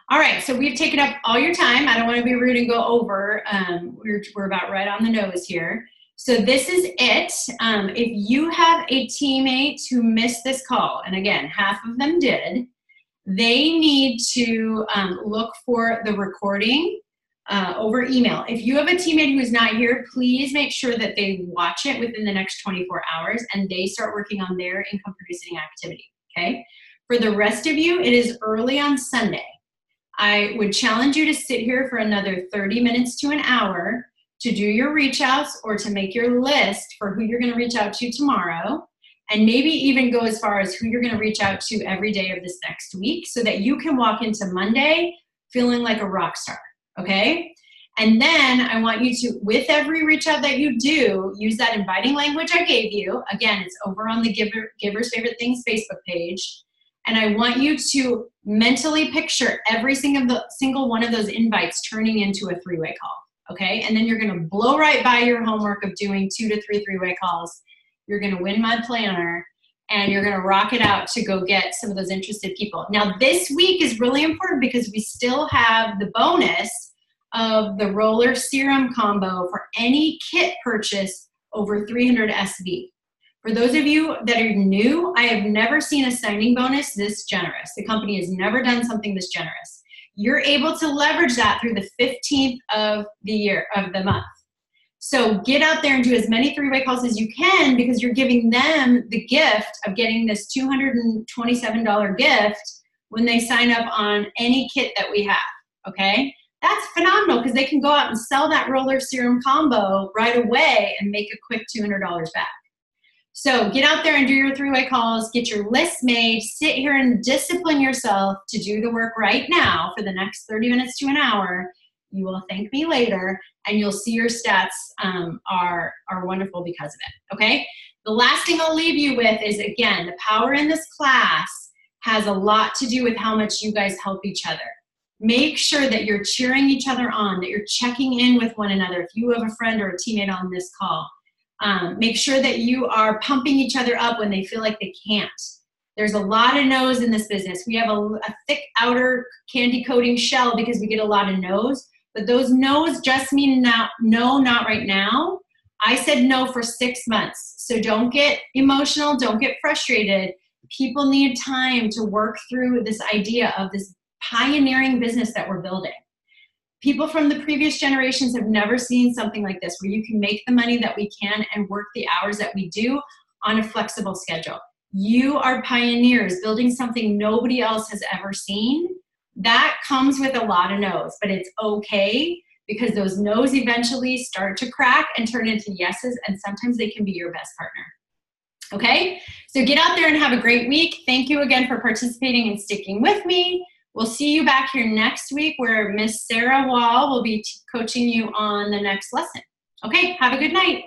All right, so we've taken up all your time. I don't want to be rude and go over. We're about right on the nose here. So this is it. If you have a teammate who missed this call, and again, half of them did, they need to look for the recording over email. If you have a teammate who is not here, please make sure that they watch it within the next 24 hours and they start working on their income producing activity, okay? For the rest of you, it is early on Sunday. I would challenge you to sit here for another 30 minutes to an hour to do your reach outs or to make your list for who you're going to reach out to tomorrow, and maybe even go as far as who you're going to reach out to every day of this next week so that you can walk into Monday feeling like a rock star, okay? And then I want you to, with every reach out that you do, use that inviting language I gave you. Again, it's over on the Givers Favorite Things Facebook page. And I want you to mentally picture every single one of those invites turning into a three-way call, okay? And then you're gonna blow right by your homework of doing 2 to 3 three-way calls. You're gonna win my planner, and you're gonna rock it out to go get some of those interested people. Now this week is really important because we still have the bonus of the roller serum combo for any kit purchase over 300 SV. For those of you that are new, I have never seen a signing bonus this generous. The company has never done something this generous. You're able to leverage that through the 15th of the month. So get out there and do as many three-way calls as you can because you're giving them the gift of getting this $227 gift when they sign up on any kit that we have, okay? That's phenomenal because they can go out and sell that roller serum combo right away and make a quick $200 back. So get out there and do your three-way calls, get your list made, sit here and discipline yourself to do the work right now for the next 30 minutes to an hour. You will thank me later, and you'll see your stats are wonderful because of it, okay? The last thing I'll leave you with is, again, the power in this class has a lot to do with how much you guys help each other. Make sure that you're cheering each other on, that you're checking in with one another. If you have a friend or a teammate on this call, make sure that you are pumping each other up when they feel like they can't. There's a lot of no's in this business. We have a thick outer candy coating shell because we get a lot of no's, but those no's just mean no, not right now. I said no for 6 months, so don't get emotional, don't get frustrated. People need time to work through this idea of this pioneering business that we're building. People from the previous generations have never seen something like this where you can make the money that we can and work the hours that we do on a flexible schedule. You are pioneers building something nobody else has ever seen. That comes with a lot of no's, but it's okay because those no's eventually start to crack and turn into yeses, and sometimes they can be your best partner. Okay? So get out there and have a great week. Thank you again for participating and sticking with me. We'll see you back here next week where Miss Sarah Wall will be coaching you on the next lesson. Okay, have a good night.